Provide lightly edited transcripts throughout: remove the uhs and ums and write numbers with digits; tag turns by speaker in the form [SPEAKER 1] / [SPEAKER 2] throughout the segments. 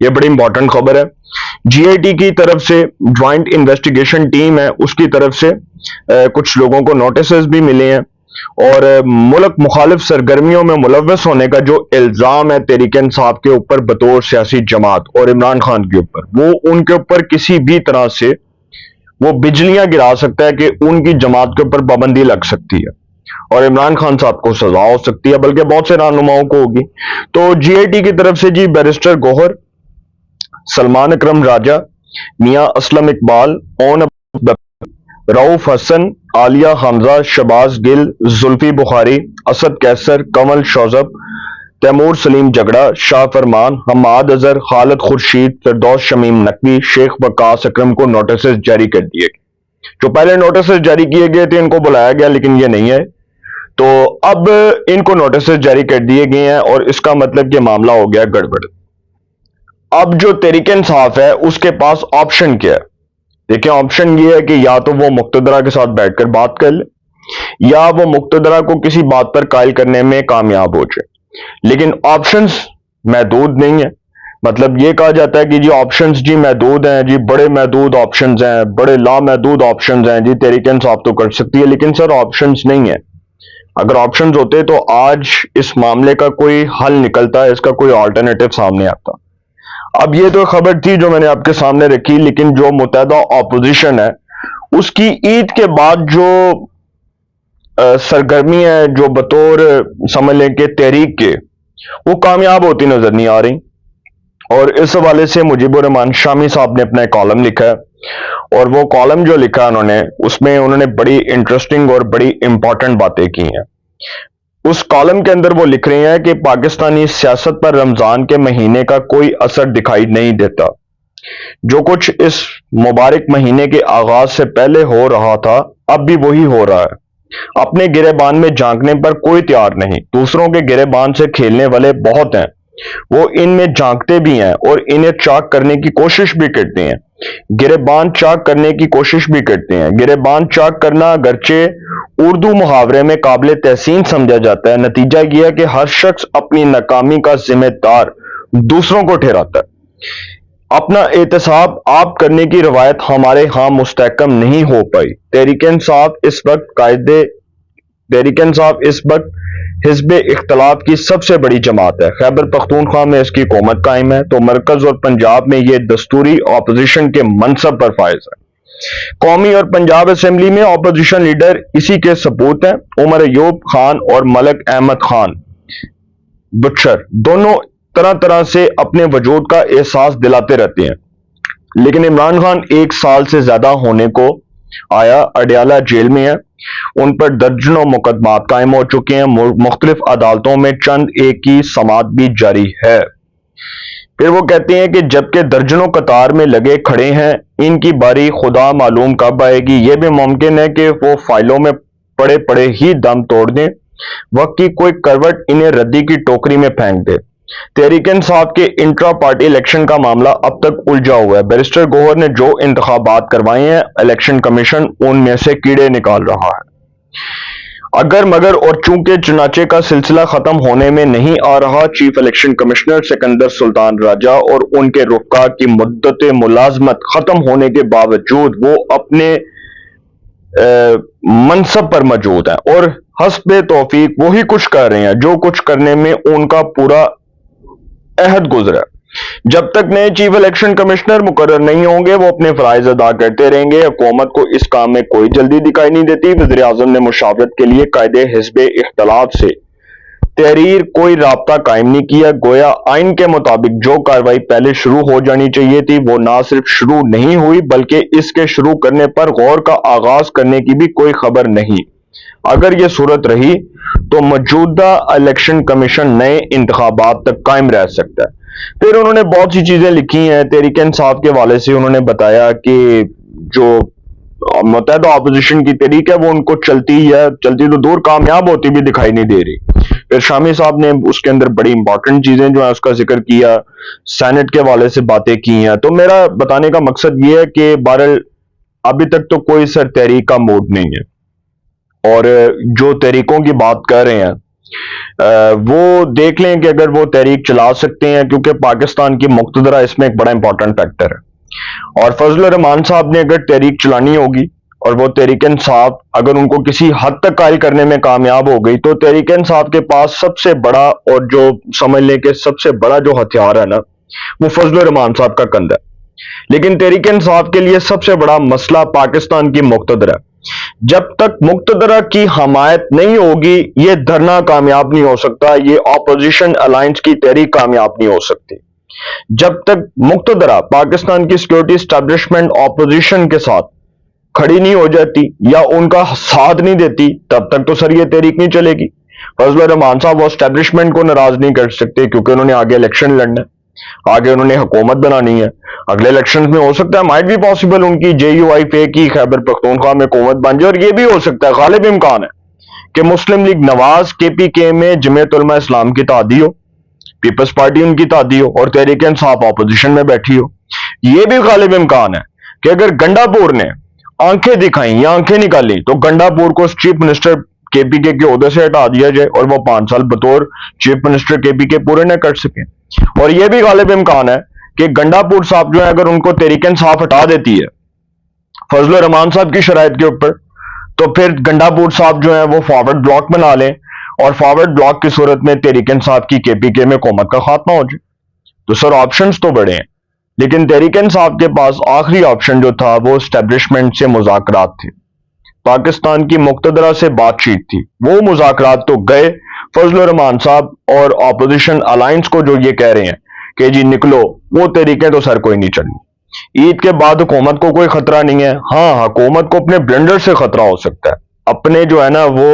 [SPEAKER 1] یہ بڑی امپورٹنٹ خبر ہے. GIT کی طرف سے جوائنٹ انویسٹیگیشن ٹیم ہے، اس کی طرف سے کچھ لوگوں کو نوٹسز بھی ملے ہیں، اور ملک مخالف سرگرمیوں میں ملوث ہونے کا جو الزام ہے تحریک انصاف کے اوپر بطور سیاسی جماعت اور عمران خان کے اوپر، وہ ان کے اوپر کسی بھی طرح سے وہ بجلیاں گرا سکتا ہے کہ ان کی جماعت کے اوپر پابندی لگ سکتی ہے اور عمران خان صاحب کو سزا ہو سکتی ہے، بلکہ بہت سے رہنماؤں کو ہوگی. تو GIT کی طرف سے جی بیرسٹر گوہر، سلمان اکرم راجہ، میاں اسلم اقبال، اون رؤف حسن، عالیہ حمزہ، شباز گل، زلفی بخاری، اسد کیسر، کمل شوزب، تیمور سلیم جگڑا، شاہ فرمان، حماد اظہر، خالد خورشید، فردوس شمیم نقوی، شیخ وقاص اکرم کو نوٹسز جاری کر دیے گئے. جو پہلے نوٹسز جاری کیے گئے تھے ان کو بلایا گیا لیکن یہ نہیں ہے، تو اب ان کو نوٹسز جاری کر دیے گئے ہیں اور اس کا مطلب کہ معاملہ ہو گیا گڑبڑ. اب جو تحریک انصاف ہے اس کے پاس آپشن کیا ہے؟ دیکھیں، آپشن یہ ہے کہ یا تو وہ مقتدرہ کے ساتھ بیٹھ کر بات کر لے، یا وہ مقتدرہ کو کسی بات پر قائل کرنے میں کامیاب ہو جائے. لیکن آپشنز محدود نہیں ہیں. مطلب یہ کہا جاتا ہے کہ جی آپشنز جی محدود ہیں، جی بڑے محدود آپشنز ہیں، بڑے لامحدود آپشنز ہیں، جی تحریک انصاف تو کر سکتی ہے، لیکن سر آپشنز نہیں ہیں. اگر آپشنز ہوتے تو آج اس معاملے کا کوئی حل نکلتا ہے، اس کا کوئی آلٹرنیٹو سامنے آتا. اب یہ تو خبر تھی جو میں نے آپ کے سامنے رکھی، لیکن جو متحدہ اپوزیشن ہے اس کی عید کے بعد جو سرگرمی ہے، جو بطور سمجھ لیں کہ تحریک کے، وہ کامیاب ہوتی نظر نہیں آ رہی. اور اس حوالے سے مجیب الرحمان شامی صاحب نے اپنا ایک کالم لکھا ہے، اور وہ کالم جو لکھا ہے اس میں انہوں نے بڑی انٹرسٹنگ اور بڑی امپورٹنٹ باتیں کی ہیں. اس کالم کے اندر وہ لکھ رہے ہیں کہ پاکستانی سیاست پر رمضان کے مہینے کا کوئی اثر دکھائی نہیں دیتا. جو کچھ اس مبارک مہینے کے آغاز سے پہلے ہو رہا تھا اب بھی وہی ہو رہا ہے. اپنے گریبان میں جھانکنے پر کوئی تیار نہیں. دوسروں کے گریبان سے کھیلنے والے بہت ہیں، وہ ان میں جھانکتے بھی ہیں اور انہیں چاک کرنے کی کوشش بھی کرتے ہیں. گریبان چاک کرنے کی کوشش بھی کرتے ہیں. گریبان چاک کرنا اگرچہ اردو محاورے میں قابل تحسین سمجھا جاتا ہے، نتیجہ یہ ہے کہ ہر شخص اپنی ناکامی کا ذمہ دار دوسروں کو ٹھہراتا ہے. اپنا احتساب آپ کرنے کی روایت ہمارے ہاں مستحکم نہیں ہو پائی. تحریک انصاف اس وقت حزب اختلاف کی سب سے بڑی جماعت ہے. خیبر پختونخوا میں اس کی حکومت قائم ہے تو مرکز اور پنجاب میں یہ دستوری اپوزیشن کے منصب پر فائز ہے. قومی اور پنجاب اسمبلی میں اپوزیشن لیڈر اسی کے ثبوت ہیں. عمر ایوب خان اور ملک احمد خان بچر دونوں طرح طرح سے اپنے وجود کا احساس دلاتے رہتے ہیں، لیکن عمران خان 1 سال سے زیادہ ہونے کو آیا اڈیالہ جیل میں ہے. ان پر درجنوں مقدمات قائم ہو چکے ہیں. مختلف عدالتوں میں چند ایک کی سماعت بھی جاری ہے. پھر وہ کہتے ہیں کہ جبکہ درجنوں قطار میں لگے کھڑے ہیں، ان کی باری خدا معلوم کب آئے گی. یہ بھی ممکن ہے کہ وہ فائلوں میں پڑے پڑے ہی دم توڑ دیں، وقت کی کوئی کروٹ انہیں ردی کی ٹوکری میں پھینک دے. تحریک انصاف کے انٹرا پارٹی الیکشن کا معاملہ اب تک الجھا ہوا ہے. بیرسٹر گوہر نے جو انتخابات کروائے ہیں، الیکشن کمیشن ان میں سے کیڑے نکال رہا ہے. اگر مگر اور چونکہ چنانچہ کا سلسلہ ختم ہونے میں نہیں آ رہا، چیف الیکشن کمشنر سکندر سلطان راجہ اور ان کے رفقا کی مدت ملازمت ختم ہونے کے باوجود وہ اپنے منصب پر موجود ہیں اور حسب توفیق وہی کچھ کر رہے ہیں جو کچھ کرنے میں ان کا پورا عہد گزرا. جب تک نئے چیف الیکشن کمشنر مقرر نہیں ہوں گے وہ اپنے فرائض ادا کرتے رہیں گے. حکومت کو اس کام میں کوئی جلدی دکھائی نہیں دیتی. وزیر اعظم نے مشاورت کے لیے قائد حزب اختلاف سے تحریر کوئی رابطہ قائم نہیں کیا. گویا آئین کے مطابق جو کارروائی پہلے شروع ہو جانی چاہیے تھی وہ نہ صرف شروع نہیں ہوئی بلکہ اس کے شروع کرنے پر غور کا آغاز کرنے کی بھی کوئی خبر نہیں. اگر یہ صورت رہی تو موجودہ الیکشن کمیشن نئے انتخابات تک قائم رہ سکتا ہے. پھر انہوں نے بہت سی چیزیں لکھی ہیں تحریک انصاف کے حوالے سے. انہوں نے بتایا کہ جو متحدہ اپوزیشن کی تحریک ہے وہ ان کو چلتی تو دور کامیاب ہوتی بھی دکھائی نہیں دے رہی. پھر شامی صاحب نے اس کے اندر بڑی امپورٹنٹ چیزیں جو ہیں اس کا ذکر کیا، سینٹ کے حوالے سے باتیں کی ہیں. تو میرا بتانے کا مقصد یہ ہے کہ بہرحال ابھی تک تو کوئی سر تحریک کا موڈ نہیں ہے، اور جو تحریکوں کی بات کر رہے ہیں وہ دیکھ لیں کہ اگر وہ تحریک چلا سکتے ہیں، کیونکہ پاکستان کی مقتدرہ اس میں ایک بڑا امپورٹنٹ فیکٹر ہے۔ اور فضل الرحمان صاحب نے اگر تحریک چلانی ہوگی اور وہ تحریک انصاف اگر ان کو کسی حد تک قائل کرنے میں کامیاب ہو گئی، تو تحریک انصاف کے پاس سب سے بڑا اور جو سمجھ لیں کہ سب سے بڑا جو ہتھیار ہے نا، وہ فضل الرحمان صاحب کا کندھا ہے۔ لیکن تحریک انصاف کے لیے سب سے بڑا مسئلہ پاکستان کی مقتدرہ ہے۔ جب تک مقتدرہ کی حمایت نہیں ہوگی، یہ دھرنا کامیاب نہیں ہو سکتا، یہ اپوزیشن الائنس کی تحریک کامیاب نہیں ہو سکتی۔ جب تک مقتدرہ پاکستان کی سیکورٹی اسٹیبلشمنٹ اپوزیشن کے ساتھ کھڑی نہیں ہو جاتی یا ان کا ساتھ نہیں دیتی، تب تک تو سر یہ تحریک نہیں چلے گی۔ فضل الرحمان صاحب وہ اسٹیبلشمنٹ کو ناراض نہیں کر سکتے، کیونکہ انہوں نے آگے الیکشن لڑنا ہے، آگے انہوں نے حکومت بنانی ہے۔ اگلے الیکشن میں ہو سکتا ہے مائٹ بھی پاسبل ان کی جے یو آئی فے کی خیبر پختونخوا میں حکومت بن جائے، اور یہ بھی ہو سکتا ہے، غالب امکان ہے کہ مسلم لیگ نواز کے پی کے میں جمعیت علماء اسلام کی تعدی ہو، پیپلز پارٹی ان کی تعدی ہو، اور تحریک انصاف اپوزیشن میں بیٹھی ہو۔ یہ بھی غالب امکان ہے کہ اگر گنڈا پور نے آنکھیں دکھائیں یا آنکھیں نکالی تو گنڈا پور کو چیف منسٹر کے پی کے عہدے سے ہٹا دیا جائے اور وہ 5 سال بطور چیف منسٹر کے پی کے پورے نہ کر سکیں۔ اور یہ بھی غالب امکان ہے کہ گنڈا پور صاحب جو ہے اگر ان کو تحریک انصاف ہٹا دیتی ہے فضل الرحمان صاحب کی شرائط کے اوپر، تو پھر گنڈا پور صاحب جو ہے وہ فارورڈ بلاک بنا لیں، اور فارورڈ بلاک کی صورت میں تحریک انصاف کی کے پی کے میں حکومت کا خاتمہ ہو جائے۔ تو سر آپشنز تو بڑے ہیں، لیکن تحریک انصاف کے پاس آخری آپشن جو تھا وہ اسٹیبلشمنٹ سے مذاکرات تھے، پاکستان کی مقتدرہ سے بات چیت تھی۔ وہ مذاکرات تو گئے، فضل الرحمان صاحب اور اپوزیشن الائنس کو جو یہ کہہ رہے ہیں کہ جی نکلو، وہ طریقے تو سر کوئی نہیں چلنی۔ عید کے بعد حکومت کو کوئی خطرہ نہیں ہے، ہاں حکومت کو اپنے بلنڈر سے خطرہ ہو سکتا ہے، اپنے جو ہے نا وہ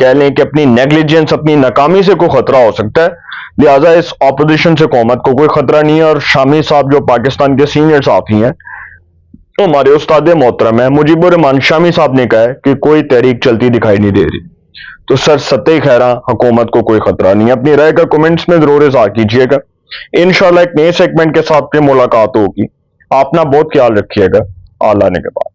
[SPEAKER 1] کہہ لیں کہ اپنی نیگلیجنس، اپنی ناکامی سے کوئی خطرہ ہو سکتا ہے، لہٰذا اس اپوزیشن سے حکومت کو کوئی خطرہ نہیں ہے۔ اور شامی صاحب جو پاکستان کے سینئر صحافی ہیں، ہمارے استاد محترم ہیں، مجیب الرحمان شامی صاحب نے کہا ہے کہ کوئی تحریک چلتی دکھائی نہیں دے رہی۔ تو سر ستہ خیراں حکومت کو کوئی خطرہ نہیں ہے۔ اپنی رائے کا کمنٹس میں ضرور اظہار کیجیے گا۔ انشاءاللہ ایک نئے سیگمنٹ کے ساتھ پھر ملاقات ہوگی۔ آپ اپنا بہت خیال رکھیے گا۔ اللہ نے کے بعد